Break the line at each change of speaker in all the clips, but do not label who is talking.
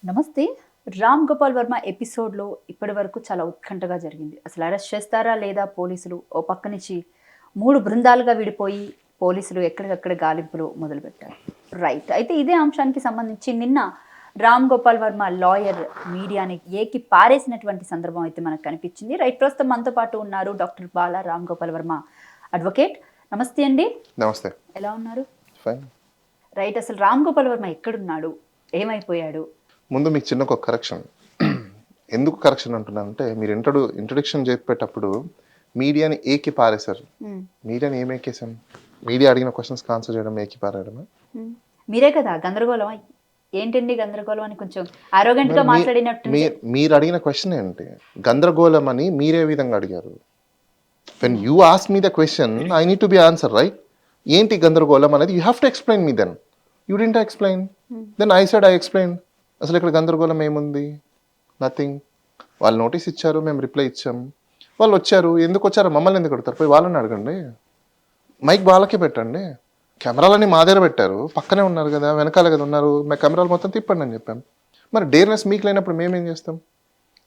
నమస్తే. రామ్ గోపాల్ వర్మ ఎపిసోడ్‌లో ఇప్పటివరకు చాలా ఉత్కంఠగా జరిగింది. అసలు అరెస్ట్ చేస్తారా లేదా పోలీసులు? ఓ పక్క నుంచి 3 బృందాలుగా విడిపోయి పోలీసులు ఎక్కడికక్కడ గాలింపులు మొదలుపెట్టారు. రైట్. అయితే ఇదే అంశానికి సంబంధించి నిన్న రామ్ గోపాల్ వర్మ లాయర్ మీడియాని ఏకి పారేసినటువంటి సందర్భం అయితే మనకు కనిపించింది. రైట్. ప్రస్తుతం మనతో పాటు ఉన్నారు డాక్టర్ బాలా రామ్ గోపాల్ వర్మ అడ్వకేట్. నమస్తే అండి.
నమస్తే.
ఎలా ఉన్నారు?
ఫైన్.
రైట్. అసలు రామ్ గోపాల్ వర్మ ఎక్కడున్నాడు? ఏమైపోయాడు?
ముందు మీకు చిన్న ఒక కరెక్షన్. ఎందుకు కరెక్షన్ అంటున్నానంటే మీరు ఇంట్రొడక్షన్ చెప్పేటప్పుడు మీడియాని ఏకి పారేశారు. మీడియాని ఏమేకేసాం? మీడియా అడిగిన క్వశ్చన్స్కి ఆన్సర్ చేయడం ఏకి పారేయడమా?
మీరే కదా గందరగోళం ఏంటండి గందరగోళం అని కొంచెం ఆరోగెంట్ గా మాట్లాడినట్టు.
మీరు అడిగిన క్వశ్చన్ ఏంటి? గందరగోళం అని మీరే విధంగా అడిగారు. When you ask me the question I need to be answer, right? ఏంటి గందరగోళం అనేది you have to explain me. Then you didn't explain. Then I said I explain. అసలు ఇక్కడ గందరగోళం ఏముంది? నథింగ్. వాళ్ళు నోటీస్ ఇచ్చారు, మేము రిప్లై ఇచ్చాం. వాళ్ళు వచ్చారు, ఎందుకు వచ్చారు? మమ్మల్ని ఎందుకు అడుగుతారు? పోయి వాళ్ళని అడగండి. మైక్ వాళ్ళకే పెట్టండి. కెమెరాలన్నీ మా దగ్గర పెట్టారు, పక్కనే ఉన్నారు కదా, వెనకాల కదా ఉన్నారు, మేము కెమెరాలు మొత్తం తిప్పండి అని చెప్పాం. మరి డేర్నెస్ మీకు లేనప్పుడు మేమేం చేస్తాం?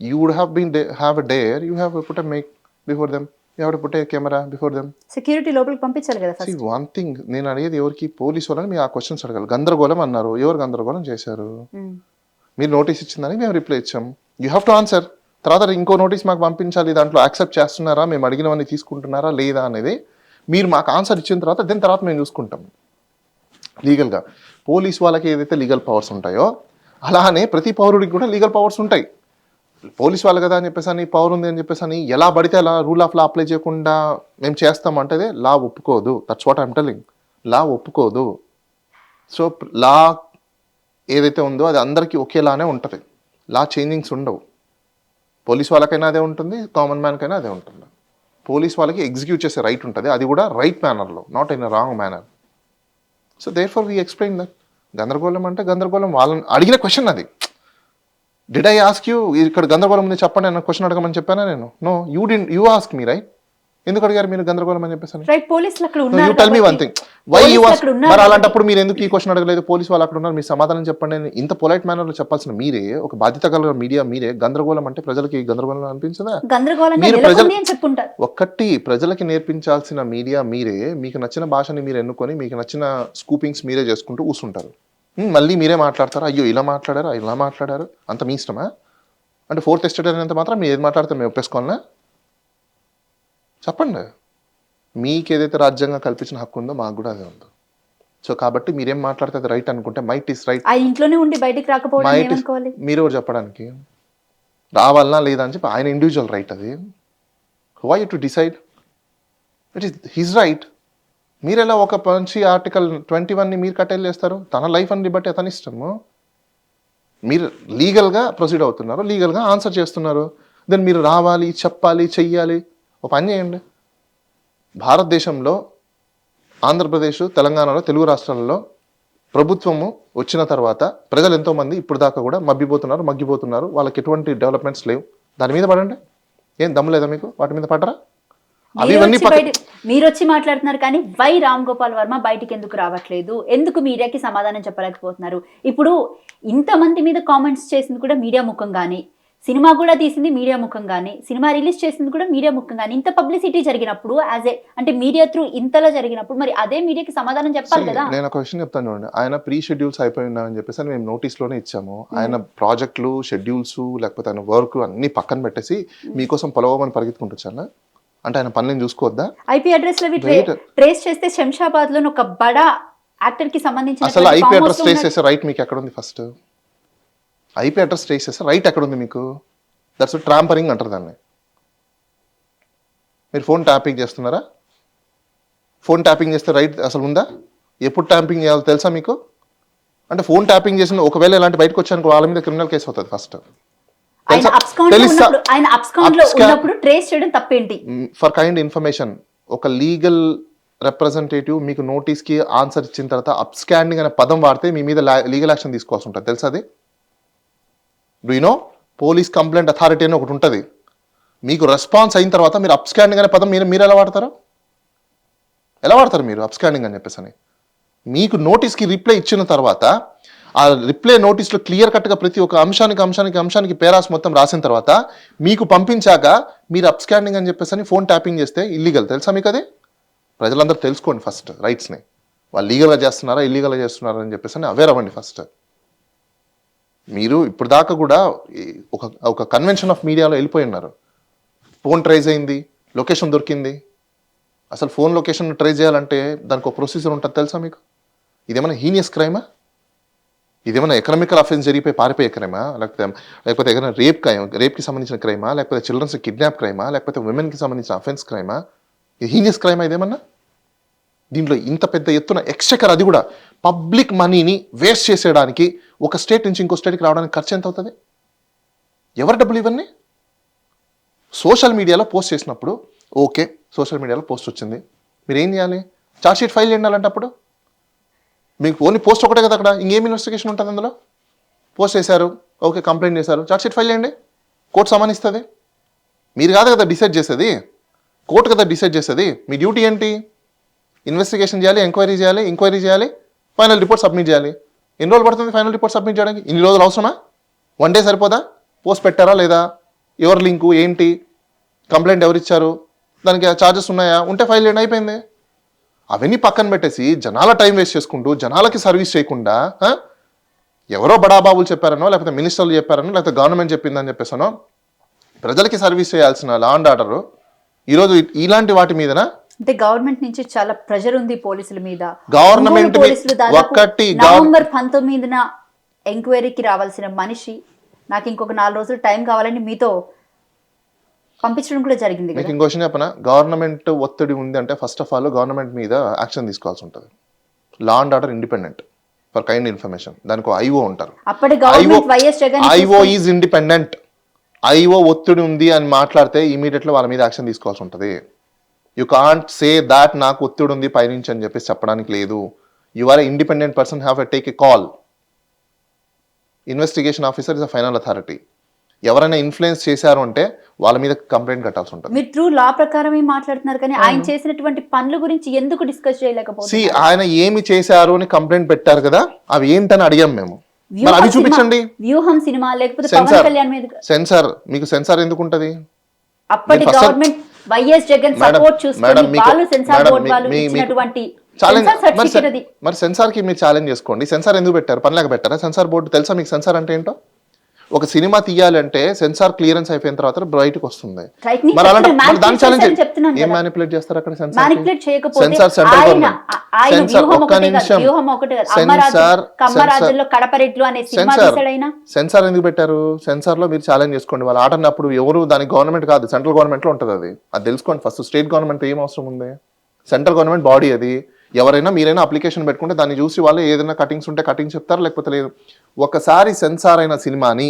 You would have a dare, you have put a mike before them, you have to put a camera before them.
Security లోపలికి పంపించాలి కదా.
See, one thing నేను అడిగేది ఎవరికి? పోలీసు వాళ్ళని మీరు ఆ క్వశ్చన్స్ అడగాలి. గందరగోళం అన్నారు, ఎవరు గందరగోళం చేశారు? మీరు నోటీస్ ఇచ్చిందని మేము రిప్లై ఇచ్చాం. You have to answer. తర్వాత ఇంకో నోటీస్ మాకు పంపించాలి, దాంట్లో యాక్సెప్ట్ చేస్తున్నారా, మేము అడిగినవన్నీ తీసుకుంటున్నారా లేదా అనేది మీరు మాకు ఆన్సర్ ఇచ్చిన తర్వాత దాని తర్వాత మేము చూసుకుంటాం లీగల్గా. పోలీస్ వాళ్ళకి ఏదైతే లీగల్ పవర్స్ ఉంటాయో అలానే ప్రతి పౌరుడికి కూడా లీగల్ పవర్స్ ఉంటాయి. పోలీస్ వాళ్ళు కదా అని చెప్పేసి అని, పవర్ ఉంది అని చెప్పేసి అని ఎలా పడితే అలా రూల్ ఆఫ్ లా అప్లై చేయకుండా మేము చేస్తామంటే లా ఒప్పుకోదు. That's what I'm telling. Law ఒప్పుకోదు. సో లా ఏదైతే ఉందో అది అందరికీ ఒకేలానే ఉంటుంది. లా చేంజింగ్స్ ఉండవు. పోలీస్ వాళ్ళకైనా అదే ఉంటుంది, కామన్ మ్యాన్కైనా అదే ఉంటుంది. పోలీస్ వాళ్ళకి ఎగ్జిక్యూట్ చేసే రైట్ ఉంటుంది, అది కూడా రైట్ మేనర్లో, not in a wrong manner. So therefore we explain that. గందరగోళం అంటే గందరగోళం వాళ్ళని అడిగిన క్వశ్చన్ అది. డిడ్ ఐ ఆస్క్ యూ ఇక్కడ గందరగోళం ఉంది చెప్పండి అన్న క్వశ్చన్ అడగమని చెప్పానా నేను? No, you ask me, right? ఎందుకు అడిగారు మీరు గందరగోళం అని చెప్పేసి?
రైట్. పోలీసులు అక్కడ
యూ
ఉన్నారు.
Tell me one thing, why you ask? మరి అలాంటప్పుడు మీరు ఎందుకు ఈ క్వశ్చన్ అడగలేదు? పోలీసు వాళ్ళు అక్కడ ఉన్నారు, మీరు సమాధానం చెప్పండి అని ఇంత పొలైట్ మేనర్లో చెప్పాల్సిన మీరే, ఒక బాధ్యత కలిగిన మీడియా మీరే గందరగోళం అంటే ప్రజలకి గందరగోళం అనిపించదా?
మీరు
ఒక్కటి ప్రజలకి నేర్పించాల్సిన మీడియా మీరే. మీకు నచ్చిన భాషని మీరు ఎన్నుకొని మీకు నచ్చిన స్కూపింగ్స్ మీరే చేసుకుంటూ కూర్చుంటారు. మళ్ళీ మీరే మాట్లాడతారు, అయ్యో ఇలా మాట్లాడారు, ఇలా మాట్లాడారు, అంత మీ ఇష్టమా? అంటే ఫోర్త్ ఎస్టేట్ అనేంత మాత్రం మీరు ఏది మాట్లాడితే మేము ఒప్పేసుకోవాలనా? చెప్పండి. మీకు ఏదైతే రాజ్యాంగం కల్పించిన హక్కు ఉందో మాకు కూడా అదే ఉంది. సో కాబట్టి మీరేం మాట్లాడితే అది రైట్ అనుకుంటే మైట్ ఇస్ రైట్.
ఆ ఇంట్లోనే ఉండి బయటికి రాకపోవడం ఏమనుకోవాలి?
మీరు ఎవరు చెప్పడానికి? రావాలనా లేదా అని చెప్పి ఆయన ఇండివిజువల్ రైట్ అది. Why to decide? It is his right. మీరు ఎలా ఒక మంచి ఆర్టికల్ 21ని మీరు కట్టెలు చేస్తారు? తన లైఫ్ అని బట్టి అతని ఇష్టము. మీరు లీగల్గా ప్రొసీడ్ అవుతున్నారు, లీగల్గా ఆన్సర్ చేస్తున్నారు. దెన్ మీరు రావాలి, చెప్పాలి, చెయ్యాలి. ఒక పని చేయండి. భారతదేశంలో ఆంధ్రప్రదేశ్, తెలంగాణలో, తెలుగు రాష్ట్రాలలో ప్రభుత్వము వచ్చిన తర్వాత ప్రజలు ఎంతోమంది ఇప్పుడు దాకా కూడా మగ్గిపోతున్నారు. వాళ్ళకి ఎటువంటి డెవలప్మెంట్స్ లేవు. దాని మీద పడండి. ఏం దమ్ము లేదా మీకు? వాటి మీద పడరా?
మీరు వచ్చి మాట్లాడుతున్నారు కానీ వై రామ్ గోపాల్ వర్మ బయటికి ఎందుకు రావట్లేదు? ఎందుకు మీడియాకి సమాధానం చెప్పలేకపోతున్నారు? ఇప్పుడు ఇంతమంది మీద కామెంట్స్ చేసింది కూడా మీడియా ముఖంగానే, సినిమా కూడా తీసింది మీడియా ముఖంగానే, సినిమా రిలీజ్ చేసింది కూడా మీడియా ముఖంగానే. ఇంత పబ్లిసిటీ జరిగినప్పుడు అంటే మీడియా త్రూ ఇంతలా జరిగినప్పుడు మరి అదే మీడియాకి సమాధానం చెప్పాలి కదా.
నేను ఒక విషయం చెప్తాను చూడండి. ఆయన ప్రీ షెడ్యూల్స్ అయిపోయినాయని చెప్పేసి మేము నోటీస్లోనే ఇచ్చాము. ఆయన ప్రాజెక్టులు, షెడ్యూల్స్, లేకపోతే ఆయన వర్క్ అన్ని పక్కన పెట్టేసి మీకోసం పొలవమని పరిగెత్తుకుంటున్నాను అంటే ఆయన పనులను చూసుకోవద్దా?
ఐపీ అడ్రస్ లో ట్రేస్ చేస్తే శంషాబాద్ లో ఒక బడా యాక్టర్ కి సంబంధించిన
అసలు ఐపీ అడ్రస్ ట్రేస్ చేసే రైట్ మీకు ఎక్కడ ఉంది? ఫస్ట్ ఐపీ అడ్రస్ ట్రేస్ చేసే రైట్ ఎక్కడ ఉంది మీకు? దట్స్ ట్రాంపరింగ్ అంటారు దాన్ని. మీరు ఫోన్ ట్యాపింగ్ చేస్తున్నారా? ఫోన్ ట్యాపింగ్ చేస్తే రైట్ అసలు ఉందా? ఎప్పుడు ట్యాపింగ్ చేయాలో తెలుసా మీకు? అంటే ఫోన్ ట్యాపింగ్ చేసిన ఒకవేళ ఇలాంటి బయటకు వచ్చాను వాళ్ళ మీద క్రిమినల్ కేసు అవుతుంది. ఫస్ట్ ఫర్ కైండ్ ఇన్ఫర్మేషన్, ఒక లీగల్ రిప్రజెంటేటివ్ మీకు నోటీస్కి ఆన్సర్ ఇచ్చిన తర్వాత అప్స్కాండింగ్ అనే పదం వాడితే మీ మీద లీగల్ యాక్షన్ తీసుకోవాల్సి ఉంటుంది. తెలుసా అది? Do you know? Police complaint authority అని ఒకటి ఉంటుంది. మీకు రెస్పాన్స్ అయిన తర్వాత మీరు అప్స్కాండింగ్ అనే పదం మీరు ఎలా వాడతారు? మీరు అప్స్కాండింగ్ అని చెప్పేసి అని మీకు నోటీస్కి రిప్లై ఇచ్చిన తర్వాత ఆ రిప్లై నోటీస్లో క్లియర్ కట్గా ప్రతి ఒక్క అంశానికి పేరాస్ మొత్తం రాసిన తర్వాత మీకు పంపించాక మీరు అప్ స్కానింగ్ అని చెప్పేసి ఫోన్ ట్యాపింగ్ చేస్తే ఇల్లీగల్. తెలుసా మీకు అది? ప్రజలందరూ తెలుసుకోండి ఫస్ట్ రైట్స్ని. వాళ్ళు లీగల్గా చేస్తున్నారా ఇల్లీగల్గా చేస్తున్నారా అని చెప్పేసి అవేర్ అవ్వండి ఫస్ట్. మీరు ఇప్పుడు దాకా కూడా ఒక కన్వెన్షన్ ఆఫ్ మీడియాలో వెళ్ళిపోయి ఉన్నారు. ఫోన్ ట్రేస్ అయింది, లొకేషన్ దొరికింది. అసలు ఫోన్ లొకేషన్ ట్రేస్ చేయాలంటే దానికి ఒక ప్రొసీజర్ ఉంటుంది తెలుసా మీకు? ఇదేమైనా హీనియస్ క్రైమా? ఇదేమైనా ఎకనామికల్ అఫెన్స్ జరిగిపోయి పారిపోయే క్రైమా? లేకపోతే ఏదైనా రేప్కి సంబంధించిన క్రైమా? లేకపోతే చిల్డ్రన్స్ కిడ్నాప్ క్రైమా? లేకపోతే ఉమెన్కి సంబంధించిన అఫెన్స్ క్రైమా? ఇది హీనియస్ క్రైమా ఇదేమన్నా? దీంట్లో ఇంత పెద్ద ఎత్తున ఎక్స్చెకర్, అది కూడా పబ్లిక్ మనీని వేస్ట్ చేసేయడానికి ఒక స్టేట్ నుంచి ఇంకో స్టేట్కి రావడానికి ఖర్చు ఎంత అవుతుంది? ఎవరి డబ్బులు ఇవన్నీ? సోషల్ మీడియాలో పోస్ట్ చేసినప్పుడు ఓకే, సోషల్ మీడియాలో పోస్ట్ వచ్చింది, మీరు ఏం చేయాలి? ఛార్జ్ షీట్ ఫైల్ చేయాలంటే అప్పుడు మీకు ఓన్లీ పోస్ట్ ఒకటే కదా, అక్కడ ఇంకేం ఇన్వెస్టిగేషన్ ఉంటుంది అందులో? పోస్ట్ చేశారు, ఓకే, కంప్లైంట్ చేశారు, ఛార్జ్ షీట్ ఫైల్ చేయండి, కోర్టు సమానిస్తుంది. మీరు కాదు కదా డిసైడ్ చేసేది, కోర్టు కదా డిసైడ్ చేసేది. మీ డ్యూటీ ఏంటి? ఇన్వెస్టిగేషన్ చేయాలి, ఎంక్వైరీ చేయాలి, ఫైనల్ రిపోర్ట్ సబ్మిట్ చేయాలి. ఎన్ని రోజులు పడుతుంది ఫైనల్ రిపోర్ట్ సబ్మిట్ చేయడానికి? ఇన్ని రోజులు అవసరమా? 1 డే సరిపోదా? పోస్ట్ పెట్టారా లేదా, ఎవరు లింకు ఏంటి, కంప్లైంట్ ఎవరు ఇచ్చారు, దానికి ఛార్జెస్ ఉన్నాయా, ఉంటే ఫైల్ చేయండి, అయిపోయింది. అవన్నీ పక్కన పెట్టేసి జనాల టైం వేస్ట్ చేసుకుంటూ జనాలకి సర్వీస్ చేయకుండా ఎవరో బడాబాబులు చెప్పారనో, లేకపోతే మినిస్టర్లు చెప్పారనో, లేకపోతే గవర్నమెంట్ చెప్పిందని చెప్పేసానో ప్రజలకి సర్వీస్ చేయాల్సిన లా అండ్ ఆర్డర్ ఈరోజు ఇలాంటి వాటి మీదనా?
అంటే గవర్నమెంట్ నుంచి చాలా ప్రెషర్ ఉంది పోలీసుల మీద.
గవర్నమెంట్
పోలీసులు నవంబర్ 19న ఎంక్వైరీకి రావాల్సిన మనిషి నాకు ఇంకొక 4 రోజులు టైం కావాలని మీతో పంపించడం కూడా జరిగింది.
మీకు ఇంకో విషయం చెప్పనా? గవర్నమెంట్ ఒత్తిడి ఉంది అంటే ఫస్ట్ ఆఫ్ ఆల్ గవర్నమెంట్ మీద యాక్షన్ తీసుకోవాల్సి ఉంటుంది. Law and order independent for kind information, దానికి ఐఓ ఉంటారు. IO is independent. ఐఓ ఒత్తిడి ఉంది అని మాట్లాడితే ఇమీడియట్లీ వాళ్ళ మీద యాక్షన్ తీసుకోవాల్సి ఉంటుంది. యూ కాంట్ సే దాట్ నాకు ఒత్తిడి ఉంది పైనుంచి అని చెప్పేసి చెప్పడానికి లేదు. You are a independent person, have a take a call. Investigation officer is a final authority. ఎవరైనా ఇన్ఫ్లుయెన్స్ చేశారు అంటే వాళ్ళ మీద కంప్లైంట్ కట్టాల్సి ఉంటుంది.
మీరు ట్రూ లా ప్రకారమే మాట్లాడుతున్నారు కానీ ఆయన చేసినటువంటి పనుల గురించి ఎందుకు డిస్కస్ చేయలేకపోతున్నారు?
ఆయన ఏమి చేశారు అని కంప్లైంట్ పెట్టారు కదా, అవి ఏంటని అడిగాం మేము. అవి చూపించండి.
వ్యూహం సినిమా లేకపోతే పవన్ కళ్యాణ్ మీద
సెన్సార్, మీకు సెన్సార్ ఎందుకు ఉంటది?
అప్పటి గవర్నమెంట్ వైఎస్ జగన్ సపోర్ట్ చూసుకొని వాళ్ళు సెన్సార్ బోర్డు వాళ్ళు ఇచ్చినటువంటి
మరి సెన్సార్ కి మీరు ఛాలెంజ్ చేసుకోండి. సెన్సార్ ఎందుకు పెట్టారు? పనిలాగా పెట్టారా సెన్సార్ బోర్డు? తెలుసా మీకు సెన్సార్ అంటే ఏంటో? ఒక సినిమా తీయాలంటే సెన్సార్ క్లియరెన్స్ అయిపోయిన తర్వాత బయటకు వస్తుంది. మరి అలాంటి దాని ఛాలెంజ్ ఏం మ్యానిపులేట్ చేస్తారు అక్కడ? Censor central government. సెన్సార్ ఎందుకు పెట్టారు? సెన్సార్ లో మీరు ఛాలెంజ్ చేసుకోండి. వాళ్ళు ఆటన్నప్పుడు ఎవరు దానికి గవర్నమెంట్ కాదు, సెంట్రల్ గవర్నమెంట్ లో ఉంటుంది. అది తెలుసుకోండి ఫస్ట్. స్టేట్ గవర్నమెంట్ ఏం అవసరం ఉంది? సెంట్రల్ గవర్నమెంట్ బాడీ అది. ఎవరైనా మీరైనా అప్లికేషన్ పెట్టుకుంటే దాన్ని చూసి వాళ్ళు ఏదైనా కటింగ్స్ ఉంటే కటింగ్ చెప్తారు, లేకపోతే లేదు. ఒకసారి సెన్సార్ అయిన సినిమాని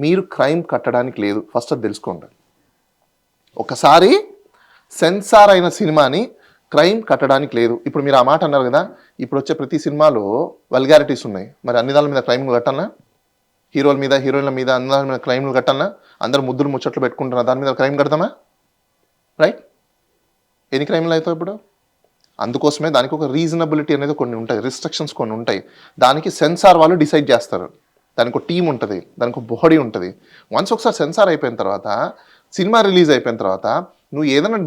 మీరు క్రైమ్ కట్టడానికి లేదు, ఫస్ట్ అది తెలుసుకోండి. ఒకసారి సెన్సార్ అయిన సినిమాని క్రైమ్ కట్టడానికి లేదు. ఇప్పుడు మీరు ఆ మాట అన్నారు కదా, ఇప్పుడు వచ్చే ప్రతి సినిమాలో వల్గారిటీస్ ఉన్నాయి. మరి అన్ని దాని మీద క్రైమ్లు కట్టాలా? హీరోల మీద హీరోయిన్ల మీద అన్ని దాని మీద క్రైమ్లు కట్టాలా? అందరు ముద్దులు ముచ్చట్లు పెట్టుకుంటున్నారు, దాని మీద క్రైమ్ కడతామా? రైట్? ఎన్ని క్రైమ్లు అవుతాయి ఇప్పుడు? అందుకోసమే దానికి ఒక రీజనబిలిటీ అనేది కొన్ని ఉంటాయి, రిస్ట్రిక్షన్స్ కొన్ని ఉంటాయి. దానికి సెన్సార్ వాళ్ళు డిసైడ్ చేస్తారు. దానికి ఒక టీం ఉంటుంది, దానికి ఒక బాడీ ఉంటుంది. వన్స్ ఒకసారి సెన్సార్ అయిపోయిన తర్వాత, సినిమా రిలీజ్ అయిపోయిన తర్వాత నువ్వు ఏదైనా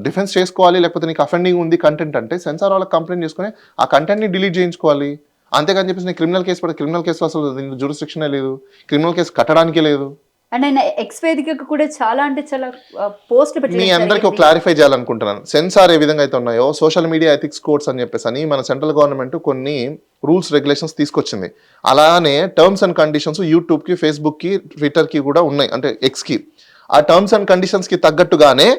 డిఫెన్స్ చేసుకోవాలి, లేకపోతే నీకు అఫెండింగ్ ఉంది కంటెంట్ అంటే సెన్సార్ వాళ్ళకి కంప్లైంట్ చేసుకుని ఆ కంటెంట్ని డిలీట్ చేయించుకోవాలి. అంతేకాని చెప్పేసి నేను క్రిమినల్ కేసు పడి, క్రిమినల్ కేసులో అసలు దీనికి జ్యూరిస్డిక్షనే లేదు, క్రిమినల్ కేసు కట్టడానికే లేదు.
అండ్ ఆయన ఎక్స్ వేదికకు కూడా చాలా అంటే చాలా పోస్టులు పెట్టి
మీ అందరికీ ఒక క్లారిఫై చేయాలనుకుంటున్నాను. సెన్సార్ ఏ విధంగా అయితే ఉన్నాయో సోషల్ మీడియా ఎథిక్స్ కోడ్స్ అని చెప్పేసి అని మన సెంట్రల్ గవర్నమెంట్ కొన్ని రూల్స్ రెగ్యులేషన్స్ తీసుకొచ్చింది. అలానే టర్మ్స్ అండ్ కండిషన్స్ యూట్యూబ్కి, ఫేస్బుక్కి, ట్విట్టర్కి కూడా ఉన్నాయి, అంటే ఎక్స్కి. ఆ టర్మ్స్ అండ్ కండిషన్స్కి తగ్గట్టుగానే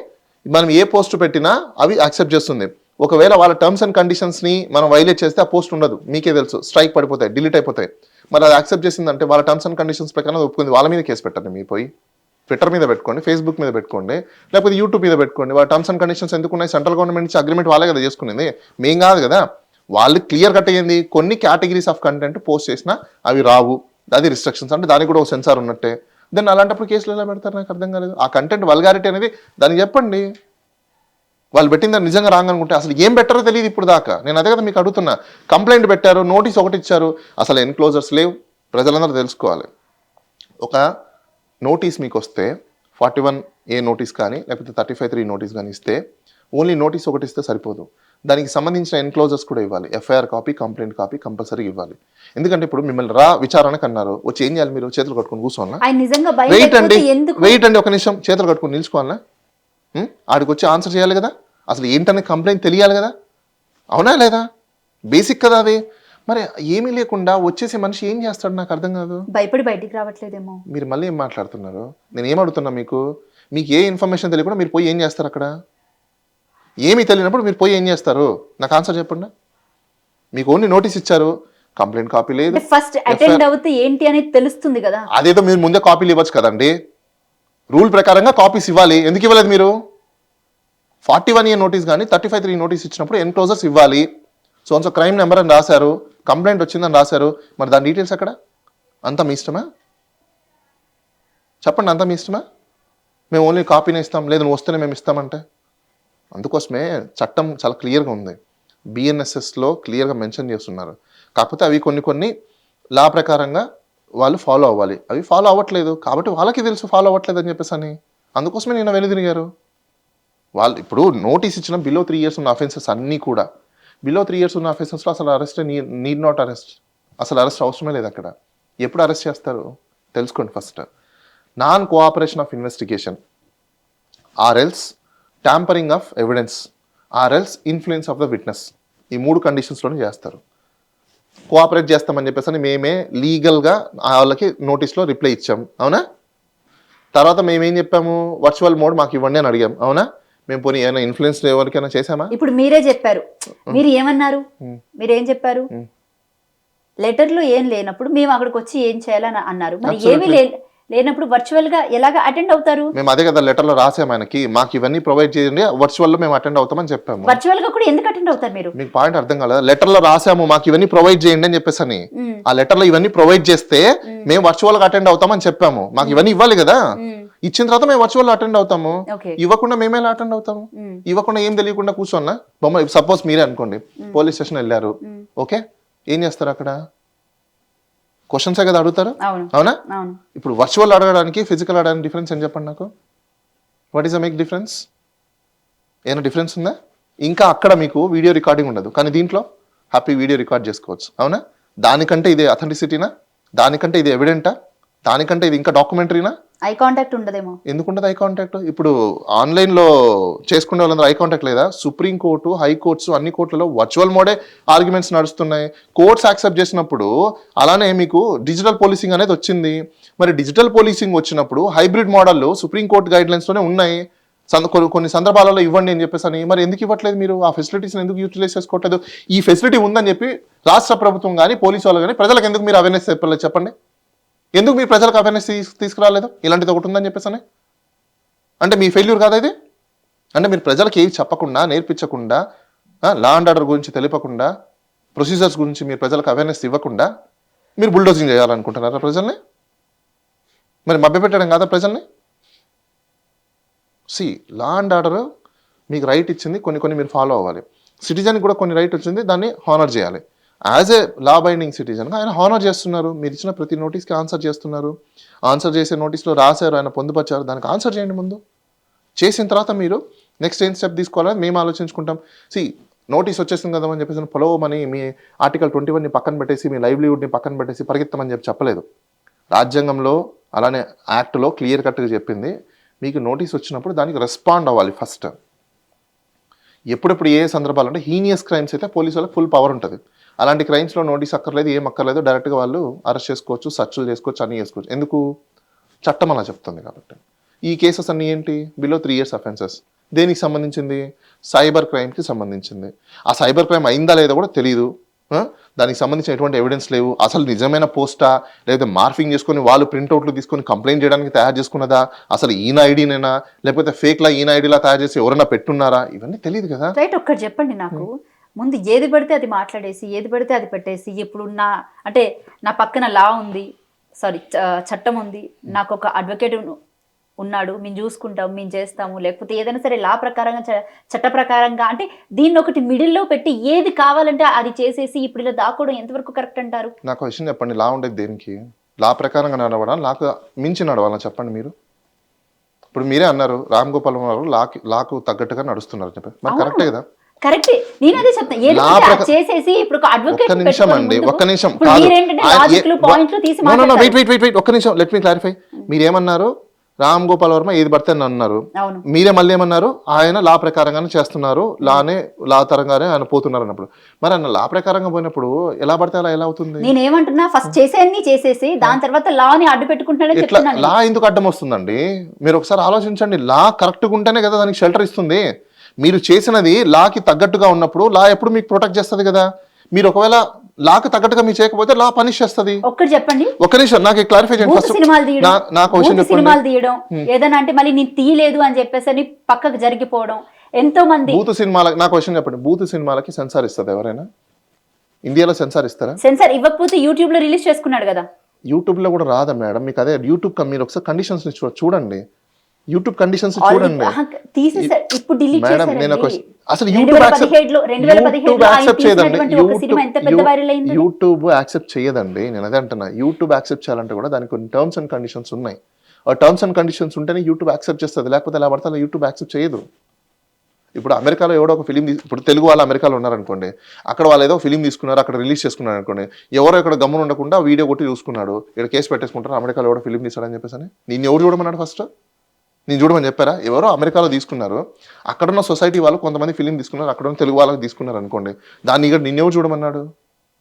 మనం ఏ పోస్ట్ పెట్టినా అవి యాక్సెప్ట్ చేస్తుంది. ఒకవేళ వాళ్ళ టర్మ్స్ అండ్ కండిషన్స్ని మనం వైలేట్ చేస్తే ఆ పోస్ట్ ఉండదు, మీకే తెలుసు, స్ట్రైక్ పడిపోతాయి, డిలీట్ అయిపోతాయి. మరి అది యాక్సెప్ట్ చేసిందంటే వాళ్ళ టర్మ్స్ అండ్ కండిషన్స్ ప్రకారం ఒప్పుకుంది, వాళ్ళ మీద కేసు పెట్టండి. మీరు పోయి ట్విట్టర్ మీద పెట్టుకోండి, ఫేస్బుక్ మీద పెట్టుకోండి, లేకపోతే యూట్యూబ్ మీద పెట్టుకోండి. వాళ్ళ టర్మ్స్ అండ్ కండిషన్స్ ఎందుకు ఉన్నాయి? సెంట్రల్ గవర్నమెంట్ నుంచి అగ్రిమెంట్ వాళ్ళే కదా చేసుకునేది, మేం కాదు కదా. వాళ్ళు క్లియర్ కట్ అయ్యింది, కొన్ని కేటగిరీస్ ఆఫ్ కంటెంట్ పోస్ట్ చేసినా అవి రావు, అది రిస్ట్రిక్షన్స్, అంటే దానికి కూడా ఒక సెన్సార్ ఉన్నట్టే. దెన్ అలాంటప్పుడు కేసులు ఎలా పెడతారు? నాకు అర్థం కాలేదు. ఆ కంటెంట్ వల్గారిటీ అనేది దానికి చెప్పండి. వాళ్ళు పెట్టిన దాన్ని నిజంగా రాంగ్ అనుకుంటే అసలు ఏం పెట్టారో తెలియదు ఇప్పుడు దాకా. నేను అదే కదా మీకు అడుగుతున్నా. కంప్లైంట్ పెట్టారు, నోటీస్ ఒకటి ఇచ్చారు, అసలు ఎన్క్లోజర్స్ లేవు. ప్రజలందరూ తెలుసుకోవాలి. ఒక నోటీస్ మీకు వస్తే 41A నోటీస్ కానీ లేకపోతే 35(3) నోటీస్ కానీ ఇస్తే ఓన్లీ నోటీస్ ఒకటి ఇస్తే సరిపోదు. దానికి సంబంధించిన ఎన్క్లోజర్స్ కూడా ఇవ్వాలి. FIR copy, complaint copy compulsory ఇవ్వాలి. ఎందుకంటే ఇప్పుడు మిమ్మల్ని విచారణకు అన్నారు, వచ్చి ఏం చేయాలి? మీరు చేతులు కట్టుకొని కూర్చోవాలా? వెయిట్ అండి ఒక నిమిషం, చేతులు కట్టుకొని నిలుచుకోవాలా? ఆడికి వచ్చి ఆన్సర్ చేయాలి కదా, అసలు ఏంటనే కంప్లైంట్ తెలియాలి కదా, అవునా లేదా? బేసిక్ కదా అది. మరి ఏమీ లేకుండా వచ్చేసి మనిషి ఏం చేస్తాడు నాకు అర్థం కాదు.
భయపడి బయటికి రావట్లేదేమో.
మీరు మళ్ళీ ఏం మాట్లాడుతున్నారు? నేను ఏం అడుగుతున్నా, మీకు ఏ ఇన్ఫర్మేషన్ తెలియకుండా మీరు పోయి ఏం చేస్తారు అక్కడ? ఏమీ తెలియనప్పుడు మీరు పోయి ఏం చేస్తారు? నాకు ఆన్సర్ చెప్పండి. మీకు ఓన్లీ నోటీస్ ఇచ్చారు, కంప్లైంట్ కాపీ లేదు.
ఫస్ట్ అటెండ్ అవుతే ఏంటి అనేది తెలుస్తుంది కదా.
అదేదో మీరు ముందే కాపీలు ఇవ్వచ్చు కదండి. రూల్ ప్రకారంగా కాపీస్ ఇవ్వాలి. ఎందుకు ఇవ్వలేదు మీరు? 41A నోటీస్ కానీ 35(3) నోటీస్ ఇచ్చినప్పుడు ఎన్క్లోజర్స్ ఇవ్వాలి. సో క్రైమ్ నెంబర్ అని రాశారు, కంప్లైంట్ వచ్చిందని రాశారు, మరి దాని డీటెయిల్స్ ఎక్కడ? అంతా మీ ఇష్టమా? చెప్పండి, అంతా మీ ఇష్టమా? మేము ఓన్లీ కాపీనే ఇస్తాం, లేదు నువ్వు వస్తేనే మేము ఇస్తామంటే? అందుకోసమే చట్టం చాలా క్లియర్గా ఉంది. BNSSలో క్లియర్గా మెన్షన్ చేస్తున్నారు. కాకపోతే అవి కొన్ని లా ప్రకారంగా వాళ్ళు ఫాలో అవ్వాలి. అవి ఫాలో అవ్వట్లేదు కాబట్టి వాళ్ళకి తెలుసు ఫాలో అవ్వట్లేదు అని చెప్పేసి అని. అందుకోసమే నేను వెనుదిరిగారు. వాళ్ళు ఇప్పుడు నోటీస్ ఇచ్చిన బిలో 3 years ఉన్న అఫెన్సెస్ అన్నీ కూడా, బిలో 3 years ఉన్న అఫెన్సెస్లో అసలు అరెస్ట్ నీడ్ నాట్ అరెస్ట్. అసలు అరెస్ట్ అవసరమే లేదు అక్కడ. ఎప్పుడు అరెస్ట్ చేస్తారు తెలుసుకోండి first. Non cooperation of investigation, or else tampering of evidence, or else influence of the witness. ఈ 3 కండిషన్స్లోనే చేస్తారు. కోఆపరేట్ చేస్తామని చెప్పేసి మేమే లీగల్గా వాళ్ళకి నోటీస్లో రిప్లై ఇచ్చాం, అవునా? తర్వాత మేమేం చెప్పాము? వర్చువల్ మోడ్ మాకు ఇవ్వండి అని అడిగాం, అవునా? మేము పోనీ ఏమైనా ఇన్ఫ్లుయెన్స్ ఎవరికైనా చేసామా?
ఇప్పుడు మీరే చెప్పారు, మీరు ఏమన్నారు? మీరేం చెప్పారు? లెటర్లో ఏం లేనప్పుడు మేము అక్కడికి వచ్చి ఏం చేయాలని అన్నారు. మరి ఏమీ లేనప్పుడు వర్చువల్ గా ఎలాగా అటెండ్ అవుతారు?
మేము అదే కదా లెటర్ లో రాసాము ఆయనకి, మాకు ఇవన్నీ ప్రొవైడ్ చేయండి, వర్చువల్ లో మేము అటెండ్ అవుతామని చెప్పాము.
వర్చువల్ గా కూడా ఎందుకు అటెండ్ అవుతారు మీరు?
మీకు పాయింట్ అర్థం కాలేదా? లెటర్ లో రాసాము మాకు ఇవన్నీ ప్రొవైడ్ చేయండి అని చెప్పేసి అని. ఆ లెటర్ లో ఇవన్నీ ప్రొవైడ్ చేస్తే మేము వర్చువల్ గా అటెండ్ అవుతామని చెప్పాము. మాకు ఇవన్నీ ఇవ్వాలి కదా, ఇచ్చిన తర్వాత మేము వర్చువల్ లో అటెండ్ అవుతాము. ఇవ్వకుండా మేమేలా అటెండ్ అవుతాము? ఇవ్వకుండా ఏం తెలియకుండా కూర్చోన్నా బొమ్మ. సపోజ్ మీరే అనుకోండి, పోలీస్ స్టేషన్ వెళ్ళారు, ఓకే, ఏం చేస్తారు అక్కడ? క్వశ్చన్సే కదా అడుగుతారు, అవునా? ఇప్పుడు వర్చువల్ అడగడానికి ఫిజికల్ అడగడానికి డిఫరెన్స్ ఏం చెప్పండి నాకు? What is the make difference? ఏమైనా డిఫరెన్స్ ఉందా? ఇంకా అక్కడ మీకు వీడియో రికార్డింగ్ ఉండదు, కానీ దీంట్లో హ్యాపీ వీడియో రికార్డ్ చేసుకోవచ్చు, అవునా? దానికంటే ఇది అథెంటిసిటీనా? దానికంటే ఇది ఎవిడెంటా? దానికంటే ఇది ఇంకా డాక్యుమెంటరీనా?
ఐ కాంటాక్ట్ ఉండదేమో.
ఎందుకు ఉండదు ఐ కాంటాక్ట్? ఇప్పుడు ఆన్లైన్లో చేసుకునే వాళ్ళందరూ ఐ కాంటాక్ట్ లేదా? సుప్రీంకోర్టు, హైకోర్ట్స్ అన్ని కోర్టులలో వర్చువల్ మోడే ఆర్గ్యుమెంట్స్ నడుస్తున్నాయి. కోర్ట్స్ యాక్సెప్ట్ చేసినప్పుడు అలానే మీకు డిజిటల్ పోలీసింగ్ అనేది వచ్చింది. మరి డిజిటల్ పోలీసింగ్ వచ్చినప్పుడు హైబ్రిడ్ మోడల్లో సుప్రీంకోర్టు గైడ్లైన్స్లోనే ఉన్నాయి. కొన్ని సందర్భాలలో ఇవ్వండి అని చెప్పేసి అని. మరి ఎందుకు ఇవ్వట్లేదు మీరు? ఆ ఫెసిలిటీస్ని ఎందుకు యూటిలైజ్ చేసుకోవట్లేదు? ఈ ఫెసిలిటీ ఉందని చెప్పి రాష్ట్ర ప్రభుత్వం కానీ పోలీసు వాళ్ళు కానీ ప్రజలకు ఎందుకు మీరు అవేర్నెస్ చెప్పలేదు? చెప్పండి, ఎందుకు మీ ప్రజలకు అవేర్నెస్ తీసుకురాలేదు? ఇలాంటిది ఒకటి ఉందని చెప్పేసి అంటే మీ ఫెయిల్యూర్ కాదా ఇది? అంటే మీరు ప్రజలకు ఏవి చెప్పకుండా, నేర్పించకుండా, లా అండ్ ఆర్డర్ గురించి తెలియకుండా, ప్రొసీజర్స్ గురించి మీరు ప్రజలకు అవేర్నెస్ ఇవ్వకుండా మీరు బుల్డోజింగ్ చేయాలనుకుంటున్నారా ప్రజల్ని? మరి మభ్యపెట్టడం కాదా ప్రజల్ని? లా అండ్ ఆర్డర్ మీకు రైట్ ఇచ్చింది, కొన్ని మీరు ఫాలో అవ్వాలి. సిటిజన్ కూడా కొన్ని రైట్ వచ్చింది, దాన్ని హానర్ చేయాలి. యాజ్ ఏ లా బైండింగ్ సిటిజన్గా ఆయన హానర్ చేస్తున్నారు. మీరు ఇచ్చిన ప్రతి నోటీస్కి ఆన్సర్ చేస్తున్నారు. ఆన్సర్ చేసే నోటీస్లో రాశారు, ఆయన పొందుపరిచారు, దానికి ఆన్సర్ చేయండి ముందు. చేసిన తర్వాత మీరు నెక్స్ట్ ఏం స్టెప్ తీసుకోవాలని మేము ఆలోచించుకుంటాం. నోటీస్ వచ్చేసింది కదా అని చెప్పేసి పొలవమని మీ ఆర్టికల్ 21ని పక్కన పెట్టేసి, మీ లైవ్లీహుడ్ని పక్కన పెట్టేసి పరిగెత్తమని చెప్పలేదు. రాజ్యాంగంలో అలానే యాక్ట్లో క్లియర్ కట్గా చెప్పింది, మీకు నోటీస్ వచ్చినప్పుడు దానికి రెస్పాండ్ అవ్వాలి ఫస్ట్. ఎప్పుడెప్పుడు ఏ సందర్భాలు అంటే హీనియస్ క్రైమ్స్ అయితే పోలీసు వాళ్ళకి ఫుల్ పవర్ ఉంటుంది. అలాంటి క్రైమ్స్లో నోటీస్ అక్కర్లేదు, ఏం అక్కర్లేదు, డైరెక్ట్గా వాళ్ళు అరెస్ట్ చేసుకోవచ్చు, సర్చ్లు చేసుకోవచ్చు, అన్నీ చేసుకోవచ్చు. ఎందుకు? చట్టం అలా చెప్తుంది కాబట్టి. ఈ కేసెస్ అన్నీ ఏంటి? Below 3 years offences. దేనికి సంబంధించింది? సైబర్ క్రైమ్కి సంబంధించింది. ఆ సైబర్ క్రైమ్ అయిందా లేదా కూడా తెలియదు. దానికి సంబంధించిన ఎటువంటి ఎవిడెన్స్ లేవు. అసలు నిజమైన పోస్టా, లేకపోతే మార్ఫింగ్ చేసుకొని వాళ్ళు ప్రింట్అవుట్లు తీసుకొని కంప్లైంట్ చేయడానికి తయారు చేసుకున్నదా, అసలు ఈయన ఐడినేనా, లేకపోతే ఫేక్లా ఈయన ఐడిలా తయారు చేసి ఎవరైనా పెట్టున్నారా, ఇవన్నీ తెలియదు కదా.
రైట్, ఒక్కటి చెప్పండి నాకు. ముందు ఏది పడితే అది మాట్లాడేసి, ఏది పడితే అది పెట్టేసి, ఇప్పుడు నా పక్కన లా ఉంది, సారీ చట్టం ఉంది, నాకు ఒక అడ్వకేట్ ఉన్నాడు, మేము చూసుకుంటాం, మేము చేస్తాము, లేకపోతే ఏదైనా సరే లా ప్రకారంగా చట్ట ప్రకారంగా అంటే దీన్ని ఒకటి మిడిల్లో పెట్టి ఏది కావాలంటే అది చేసేసి ఇప్పుడు ఇలా దాక్కోవడం ఎంతవరకు కరెక్ట్ అంటారు?
నాకు ఒక విషయం చెప్పండి, లా ఉండేది దేనికి? లా ప్రకారంగా నడవడం, లాకు మించి నడవాలని చెప్పండి మీరు. ఇప్పుడు మీరే అన్నారు రామ్ గోపాల్ గారు లాకు తగ్గట్టుగా నడుస్తున్నారు చెప్పి, మరి కరెక్టే కదా?
కరెక్టే, నేను అదే చెప్తాను. ఏదో చేసేసి ఇప్పుడు
ఒక్క నిమిషం అండి, ఒక్క నిమిషం ఒక్క నిమిషం, లెట్ మీ క్లారిఫై. మీరేమన్నారు? రామ్ గోపాల్ వర్మ ఏది పడితే అని అన్నారు. మీరే మళ్ళీ ఏమన్నారు? ఆయన లా ప్రకారంగానే చేస్తున్నారు, లా తరంగానే ఆయన పోతున్నారు అన్నప్పుడు, మరి ఆయన లా ప్రకారంగా పోయినప్పుడు ఎలా పడితే అలా ఎలా అవుతుంది?
నేను ఏమంటున్నా, ఫస్ట్ చేసేసి దాని తర్వాత లాని అడ్డు పెట్టుకుంటానని చెప్తున్నాను.
లా ఎందుకు అడ్డం వస్తుందండి? మీరు ఒకసారి ఆలోచించండి. లా కరెక్ట్గా ఉంటేనే కదా దానికి షెల్టర్ ఇస్తుంది. మీరు చేసినది లాకి తగ్గట్టుగా ఉన్నప్పుడు లా ఎప్పుడు మీకు ప్రొటెక్ట్ చేస్తుంది కదా. మీరు ఒకవేళ లాకి తగ్గట్టుగా మీరు చేయకపోతే లా పనిష్ చేస్తుంది.
ఒక్కటి చెప్పండి,
ఒక్క నిమిషం నాకు క్లారిఫై చేయండి.
సినిమాలు తీయడం ఏదైనా అంటే మళ్ళీ నేను తీయలేదు అని చెప్పేసి పక్కకు జరిగిపోవడం, ఎంతో మంది
బూత్ సినిమాలకు, నాకు క్వశ్చన్ చెప్పండి, బూత్ సినిమాలకి సెన్సార్ ఇస్తుంది ఎవరైనా? ఇండియాలో సెన్సార్ ఇస్తారా?
సెన్సార్ ఇవ్వకపోతే యూట్యూబ్ లో రిలీజ్ చేసుకున్నాడు కదా.
యూట్యూబ్ లో కూడా రాదా మేడం మీకు? అదే యూట్యూబ్ మీరు ఒకసారి కండిషన్స్ చూడండి, యూట్యూబ్ కండిషన్స్ చూడండి. మేడం నేను అసలు యూట్యూబ్ యాక్సెప్ట్ చేయదండి, యూట్యూబ్ యాక్సెప్ట్ చేయదండి. నేను అదే అంటున్నా, యూట్యూబ్ యాక్సెప్ట్ చేయాలంటే కూడా దానికి కొన్ని టర్మ్స్ అండ్ కండిషన్స్ ఉన్నాయి. ఆ టర్మ్స్ అండ్ కండిషన్స్ ఉంటేనే యూట్యూబ్ యాక్సెప్ట్ చేస్తుంది, లేకపోతే ఎలా పడితే అలా యూట్యూబ్ యాక్సెప్ట్ చేయదు. ఇప్పుడు అమెరికాలో ఎవడో ఒక ఫిలిం, ఇప్పుడు తెలుగు వాళ్ళు అమెరికాలో ఉన్నారనుకోండి, అక్కడ వాళ్ళు ఏదో ఫిలిం తీసుకున్నారు, అక్కడ రిలీజ్ చేసుకున్నారు అనుకోండి, ఎవరో ఇక్కడ గమ్మున ఉండకుండా వీడియో కొట్టి చూసుకున్నాడు, ఇక్కడ కేసు పెట్టేసుకుంటారు, అమెరికాలో ఎవడో ఫిలిం తీసాడని చెప్పేసి. నేను ఎవరు చూడమన్నాడు? ఫస్ట్ నేను చూడమని చెప్పారా? ఎవరో అమెరికాలో తీసుకున్నారు, అక్కడున్న సొసైటీ వాళ్ళు కొంతమంది ఫిలిం తీసుకున్నారు, అక్కడ ఉన్న తెలుగు వాళ్ళకి తీసుకున్నారు అనుకోండి, దాన్ని ఇక్కడ నిన్నెవరు చూడమన్నాడు?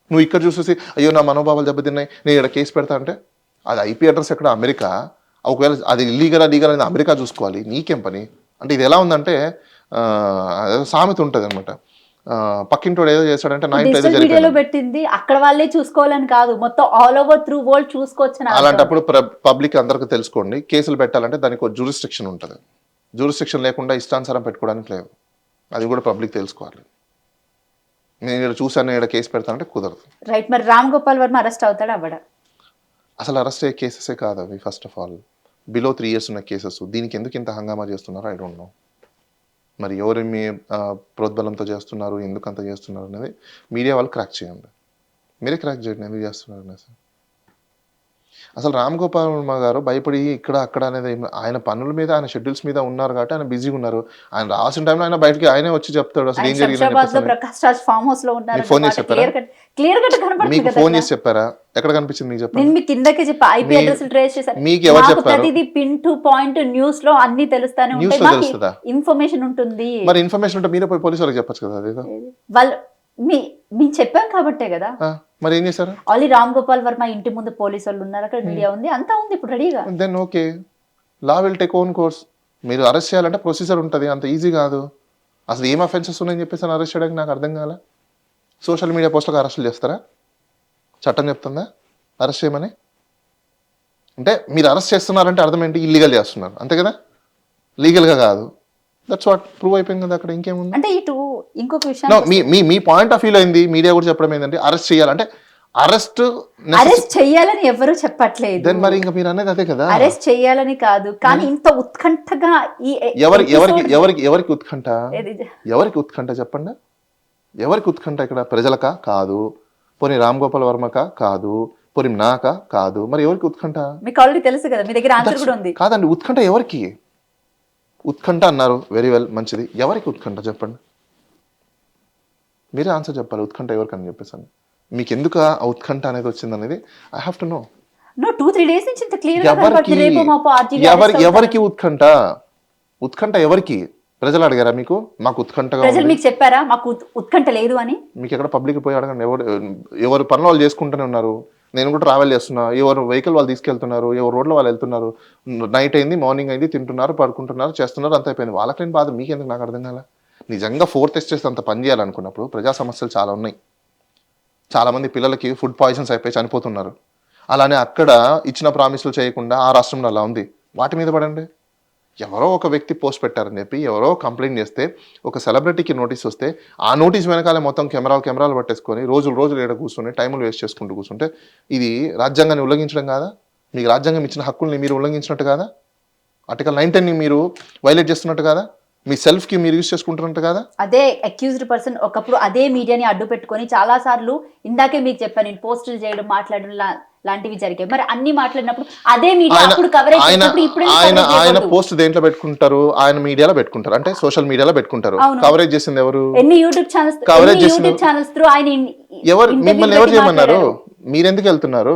నువ్వు ఇక్కడ చూసేసి అయ్యో నా మనోభావాలు దెబ్బతిన్నాయి నేను ఇక్కడ కేసు పెడతా అంటే, అది ఐపీ అడ్రస్ ఎక్కడ? అమెరికా. ఒకవేళ అది లీగల్ అనేది అమెరికా చూసుకోవాలి, నీకేం పని? అంటే ఇది ఎలా ఉందంటే సామెత ఉంటుంది అనమాట, పక్కింటోడు ఏదో చేస్తాడంటే నా ఇంట్లో ఏదో
జరిగింది పెట్టింది అక్కడ వాళ్ళే చూసుకోవాలని కాదు, మొత్తం ఆల్ ఓవర్ త్రూ వరల్డ్ చూసుకోవచ్చు.
అలాంటప్పుడు పబ్లిక్ అందరికీ తెలుసుకోండి, కేసులు పెట్టాలంటే దానికి ఒక జ్యూరిస్డిక్షన్ ఉంటుంది. జ్యూరిస్డిక్షన్ లేకుండా ఇష్టానుసారం పెట్టుకోవడానికి లేదు, అది కూడా పబ్లిక్ తెలుసుకోవాలి. నేను ఇక్కడ చూసాను ఇక్కడ కేసు పెడతానంటే కుదరదు.
రైట్. మరి రామ్ గోపాల్ వర్మ అరెస్ట్ అవుతాడా అవ్వడా?
అసలు అరెస్ట్ అయ్యే కేసెసే కాదు అవి. First of all below 3 years ఉన్న కేసెస్, దీనికి ఎందుకు ఇంత హంగామా చేస్తున్నారో ఐ డోంట్ నో. మరి ఎవరు మీ ప్రోద్బలంతో చేస్తున్నారు, ఎందుకు అంత చేస్తున్నారు అనేది మీడియా వాళ్ళు క్రాక్ చేయండి, మీరే క్రాక్ చేయండి ఎందుకు చేస్తున్నారు అనేసి. అసలు రామ్ గోపాల్ వర్మ గారు భయపడి ఇక్కడ అక్కడ అనేది ఆయన పనుల మీద, ఆయన షెడ్యూల్స్ మీద ఉన్నారు కాబట్టి ఆయన బిజీగా ఉన్నారు. ఆయన రాసిన టైంలో ఆయన బయటకి ఆయనే వచ్చి చెప్తాడు అసలు ఏం జరిగింది. ఫోన్ చేసి చెప్పారా? మీకు ఫోన్ చేసి చెప్పారా? ఎక్కడ కనిపించింది మీకు చెప్పండి.
నేను కిందకే చెప్పా, ఐపీ అడ్రస్ ట్రేస్ చేశాను.
మీకు ఎవరు చెప్పారు?
ప్రతిదీ పిన్ టు పాయింట్ న్యూస్ లో అన్ని తెలుస్తానే ఉంటాయి, ఇన్ఫర్మేషన్ ఉంటుంది.
మరి ఇన్ఫర్మేషన్ ఉంటే మీరే పోయి పోలీసు వాళ్ళకి చెప్పొచ్చు కదా. అదేదో
వాళ్ళు మేము చెప్పాం కాబట్టే కదా.
మరి ఏం చేశారు?
ఆల్రెడీ రామ్ గోపాల్ వర్మ ఇంటి ముందు పోలీసు వాళ్ళు ఉన్నారు, అక్కడ మీడియా ఉంది, అంతా ఉంది ఇప్పుడు రెడీగా.
Then okay, law will take own course. మీరు అరెస్ట్ చేయాలంటే ప్రొసీజర్ ఉంటుంది, అంత ఈజీ కాదు. అసలు ఏం అఫెన్సెస్ ఉన్నాయని చెప్పేసి అరెస్ట్ చేయడానికి నాకు అర్థం కాలే. సోషల్ మీడియా పోస్టులకు అరెస్టులు చేస్తారా? చట్టం చెప్తుందా అరెస్ట్ చేయమని? అంటే మీరు అరెస్ట్ చేస్తున్నారంటే అర్థం ఏంటి? ఇల్లీగల్ చేస్తున్నారు అంతే కదా, లీగల్గా కాదు. దట్స్ వాట్ ప్రూవ్ అయిపోయింది కదా అక్కడ. ఇంకేముంది అంటే
ఇటు ఇంకొక విషయం,
మీ పాయింట్ ఆఫ్ వ్యూలో అయింది, మీడియా కూడా చెప్పడం ఏంటంటే అరెస్ట్ చేయాలంటే అరెస్ట్
చేయాలని ఎవరు చెప్పట్లేదు.
దెన్ మరి ఇంకా మీరు అనేది అదే కదా,
అరెస్ట్ చేయాలని కాదు, కానీ ఇంత ఉత్కంఠగా
ఎవరికి ఉత్కంఠ? ఎవరికి ఉత్కంఠ చెప్పండి? ఎవరికి ఉత్కంఠ ఇక్కడ? ప్రజలకా? కాదు. పోనీ రామ్ గోపాల్ వర్మకా? కాదు. పోనీ నాకా? కాదు. మరి ఎవరికి ఉత్కంఠ?
మీకు ఆల్రెడీ తెలుసు కదా, మీ దగ్గర ఆన్సర్ కూడా ఉంది.
కాదండి, ఉత్కంఠ ఎవరికి? ఉత్కంఠ అన్నారు, వెరీ వెల్, మంచిది. ఎవరికి ఉత్కంఠ చెప్పండి, మీరే ఆన్సర్ చెప్పాలి. ఉత్కంఠ ఎవరికి అని చెప్పేసాను. మీకు ఎందుకు ఆ ఉత్కంఠ అనేది వచ్చింది అనేది I have to know.
No 2-3 days నుంచి ఇంత క్లియర్ గా
ఎవరికి ఉత్కంఠ? ఉత్కంఠ ఎవరికి? ప్రజలు అడిగారా మీకు? మాకు ఉత్కంఠగా
ప్రజలు మీకు చెప్పారా మాకు ఉత్కంఠ లేదు అని? మీకు
ఎక్కడ పబ్లిక్ పోయి అడగండి. ఎవరు పనులు వాళ్ళు చేసుకుంటూనే ఉన్నారు. నేను కూడా ట్రావెల్ చేస్తున్నా, ఎవరు వెహికల్ వాళ్ళు తీసుకెళ్తున్నారు, ఎవరు రోడ్లో వాళ్ళు వెళ్తున్నారు, నైట్ అయింది, మార్నింగ్ అయింది, తింటున్నారు, పడుకుంటున్నారు, చేస్తున్నారు, అంత అయిపోయింది. వాళ్ళకి నేను బాధ, మీకెందుకు నాకు అర్థం కాలే. నిజంగా 4th చేస్తే అంత పని చేయాలనుకున్నప్పుడు ప్రజా సమస్యలు చాలా ఉన్నాయి. చాలామంది పిల్లలకి ఫుడ్ పాయిజన్స్ అయిపోయి చనిపోతున్నారు. అలానే అక్కడ ఇచ్చిన ప్రామిస్లు చేయకుండా ఆ రాష్ట్రంలో అలా ఉంది. వాటి మీద పడండి. ఎవరో ఒక వ్యక్తి పోస్ట్ పెట్టారని చెప్పి ఎవరో కంప్లైంట్ చేస్తే, ఒక సెలబ్రిటీకి నోటీస్ వస్తే, ఆ నోటీస్ వెనకాలే మొత్తం కెమెరాలు పట్టేసుకొని రోజులు ఏడ కూర్చొని టైములు వేస్ట్ చేసుకుంటూ కూర్చుంటే ఇది రాజ్యాంగాన్ని ఉల్లంఘించడం కాదా? మీకు రాజ్యాంగం ఇచ్చిన హక్కుల్ని మీరు ఉల్లంఘించినట్టు కాదా? ఆర్టికల్ 910 మీరు వైలేట్ చేస్తున్నట్టు కదా, మీ సెల్ఫ్కి మీరు యూజ్ చేసుకుంటున్నట్టు కదా.
అదే అక్యూజ్డ్ పర్సన్ ఒకప్పుడు అదే మీడియాని అడ్డు పెట్టుకొని చాలా సార్లు ఇందాకే మీకు చెప్పాను నేను పోస్టులు చేయడం మాట్లాడడం లాంటివి జరిగాయి. మరి అన్ని మాట్లాడినప్పుడు అదే మీడియా అప్పుడు కవరేజ్ చేసినప్పుడు ఇప్పుడు
ఆయన పోస్ట్ దేంట్లో పెట్టుకుంటారు, ఆయన మీడియాలో పెట్టుకుంటారు, అంటే సోషల్ మీడియాలో పెట్టుకుంటారు. కవరేజ్ చేసింది ఎవరు?
ఎన్ని యూట్యూబ్ ఛానల్స్ త్రూ ఆయన
ఎవరు మిమ్మల్ని ఎవరు చేయమన్నారు? మీరెందుకు వెళ్తున్నారు?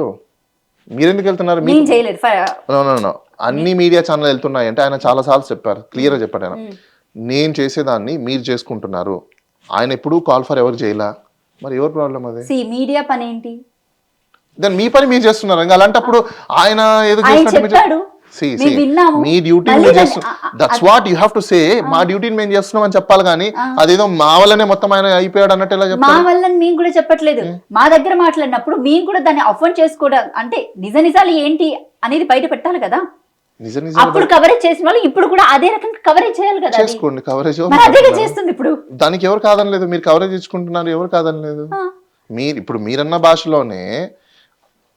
నేను చేయలేదు.
నో అన్ని మీడియా ఛానల్ వెళ్తున్నాయి అంటే ఆయన చాలా సార్లు చెప్పారు, క్లియర్గా చెప్పాడు ఆయన, నేను చేసేదాన్ని మీరు చేసుకుంటున్నారు. ఆయన ఎప్పుడు కాల్ ఫర్ ఎవరు చేయలా, మరి ఎవరు ప్రాబ్లం అది?
మీడియా పని ఏంటి?
దాన్ని మీ పని మీరు చేస్తున్నారు. ఇంకా అలాంటప్పుడు ఆయన ఏదో
చెప్పాడు
మీ డ్యూటీ మీరు చేస్తున్నారు. That's what you have to say. మా డ్యూటీని మేము చేస్తున్నాం అని చెప్పాలి కానీ అదేదో మా వల్లనే మొత్తం ఆయన అయిపోయాడు అన్నట్టు ఎలా చెప్పాలి?
మా వల్ల మేము కూడా చెప్పట్లేదు. మా దగ్గర మాట్లాడినప్పుడు మేము కూడా దాన్ని అఫెండ్ చేసుకోవడం అంటే నిజాలు ఏంటి అనేది బయట పెట్టాలి కదా. అప్పుడు కవరేజ్ చేసిన వాళ్ళు ఇప్పుడు కూడా అదే రకంగా కవరేజ్ చేయాలి కదా.
చేసుకోండి కవరేజ్,
అదే చేస్తుంది ఇప్పుడు.
దానికి ఎవరు కాదనలేదు, మీరు కవరేజ్ ఇచ్చుకుంటున్నారు, ఎవరు కాదనలేదు. మీరు ఇప్పుడు మీరన్న భాషలోనే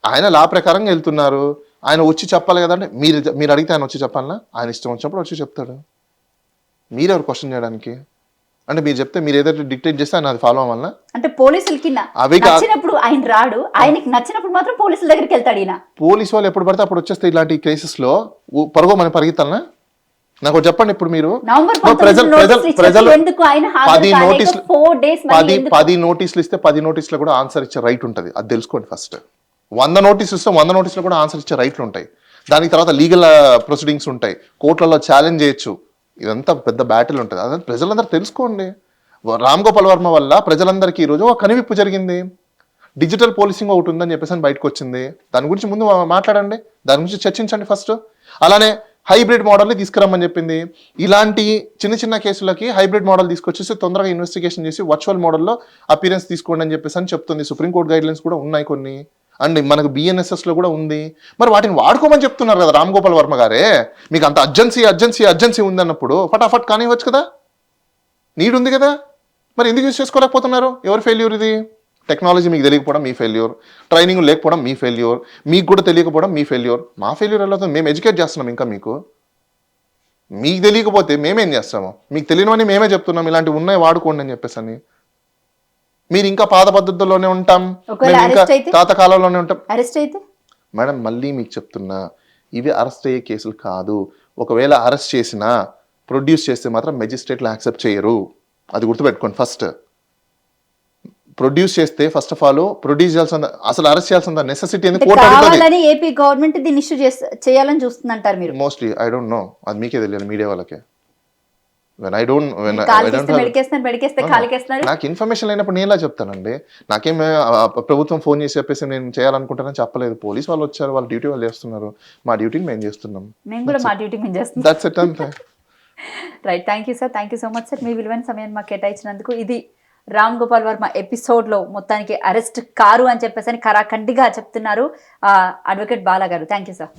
ఆయన లా ప్రకారంగా వెళ్తున్నారు. ఆయన వచ్చి చెప్పాలి కదంటే మీరు అడిగితే ఆయన వచ్చి చెప్పాలనా? ఆయన ఇష్టం వచ్చినప్పుడు వచ్చి చెప్తాడు. మీరెవరు క్వశ్చన్ చేయడానికి? అంటే మీరు చెప్తే మీరు ఏదైతే డిక్టేట్ చేస్తే ఆయన అది ఫాలో అవ్వాలనా? అంటే
పోలీసులకి నచ్చినప్పుడు ఆయన రాడు, ఆయనకి నచ్చినప్పుడు మాత్రం పోలీసుల దగ్గరికి వెళ్తాడు ఈయన. పోలీసు
వాళ్ళు ఎప్పుడు పడితే అప్పుడు వచ్చేస్తే ఇలాంటి కేసెస్ లో పరుగో మనం పరిగెత్తాలనా? నాకు చెప్పండి. ఇప్పుడు మీరు 10 నోటీసులు ఇస్తే 10 నోటీసులు కూడా ఆన్సర్ ఇచ్చే రైట్ ఉంటుంది, అది తెలుసుకోండి ఫస్ట్. 100 నోటీసులు ఇస్తే 100 నోటీసులు కూడా ఆన్సర్ ఇచ్చే రైట్లు ఉంటాయి. దానికి తర్వాత లీగల్ ప్రొసీడింగ్స్ ఉంటాయి, కోర్టులలో ఛాలెంజ్ చేయొచ్చు. ఇదంతా పెద్ద బ్యాటిల్ ఉంటుంది, అదంతా ప్రజలందరూ తెలుసుకోండి. రామ్ గోపాల్ వర్మ వల్ల ప్రజలందరికీ ఈరోజు ఒక కనివిప్పు జరిగింది. డిజిటల్ పోలీసింగ్ ఒకటి ఉందని చెప్పేసి బయటకు వచ్చింది. దాని గురించి ముందు మాట్లాడండి, దాని గురించి చర్చించండి ఫస్ట్. అలానే హైబ్రిడ్ మోడల్ని తీసుకురమ్మని చెప్పింది. ఇలాంటి చిన్న చిన్న కేసులకి హైబ్రిడ్ మోడల్ తీసుకొచ్చేసి తొందరగా ఇన్వెస్టిగేషన్ చేసి వర్చువల్ మోడల్లో అపీరెన్స్ తీసుకోండి అని చెప్పేసి చెప్తుంది. సుప్రీంకోర్టు గైడ్లైన్స్ కూడా ఉన్నాయి కొన్ని, అండ్ మనకు బిఎన్ఎస్ఎస్ లో కూడా ఉంది. మరి వాటిని వాడుకోమని చెప్తున్నారు కదా రామ్ గోపాల్ వర్మ గారే. మీకు అంత అర్జెన్సీ ఉంది అన్నప్పుడు ఫటాఫట్ కానివ్వచ్చు కదా, నీడ్ ఉంది కదా. మరి ఎందుకు యూజ్ చేసుకోలేకపోతున్నారు? ఎవరి ఫెయిల్యూర్ ఇది? టెక్నాలజీ మీకు తెలియకపోవడం మీ ఫెయిల్యూర్, ట్రైనింగ్ లేకపోవడం మీ ఫెయిల్యూర్, మీకు కూడా తెలియకపోవడం మీ ఫెయిల్యూర్. మా ఫెయిల్యూర్ ఎలా అవుతుంది? మేము ఎడ్యుకేట్ చేస్తున్నాం, ఇంకా మీకు తెలియకపోతే మేమేం చేస్తాము? మీకు తెలియనివని మేమే చెప్తున్నాం, ఇలాంటివి ఉన్నాయి వాడుకోండి అని చెప్పేసి అని. మీరు ఇంకా పాత పద్ధతుల్లోనే ఉంటాం, తాతకాలంలోనే ఉంటాం.
అరెస్ట్ అయితే
మేడం మళ్ళీ మీకు చెప్తున్నా, ఇవి అరెస్ట్ అయ్యే కేసులు కాదు. ఒకవేళ అరెస్ట్ చేసినా ప్రొడ్యూస్ చేస్తే మాత్రం మెజిస్ట్రేట్లు యాక్సెప్ట్ చేయరు, అది గుర్తుపెట్టుకోండి. ఫస్ట్ ప్రొడ్యూస్ చేస్తే ఫస్ట్ ఆఫ్ ఆల్ ప్రొడ్యూస్ చేయాల్సిన, అసలు అరెస్ట్ చేయాల్సిన నెసెసిటీ అనేది కోర్టు అడుగుతుంది.
ఏపీ గవర్నమెంట్ దీన్ని ఇష్యూ చేయాలని చూస్తుందంటారు మీరు?
మోస్ట్లీ ఐ డోంట్ నో, అది మీకే తెలియదు, మీడియా వాళ్ళకే. నాకు ఇన్ఫర్మేషన్ లేనప్పుడు నేను ఎలా చెప్తానండి? నాకేం ప్రభుత్వం ఫోన్ చేసి చెప్పేసి నేను చేయాలనుకుంటానని చెప్పలేదు. పోలీస్ వాళ్ళు వచ్చారు, వాళ్ళ డ్యూటీ వాళ్ళు చేస్తున్నారు, మా డ్యూటీని మేము చేస్తున్నాం. దట్స్ ఇట్ అంతే.
Right, thank you sir, thank you so much sir. మీ విలువైన సమయాన్ని మాకు కేటాయించినందుకు. ఇది రామ్ గోపాల్ వర్మ ఎపిసోడ్లో మొత్తానికి అరెస్ట్ కారు అని చెప్పేసి అని ఖరాఖండిగా చెప్తున్నారు అడ్వకేట్ బాలా గారు. Thank you sir.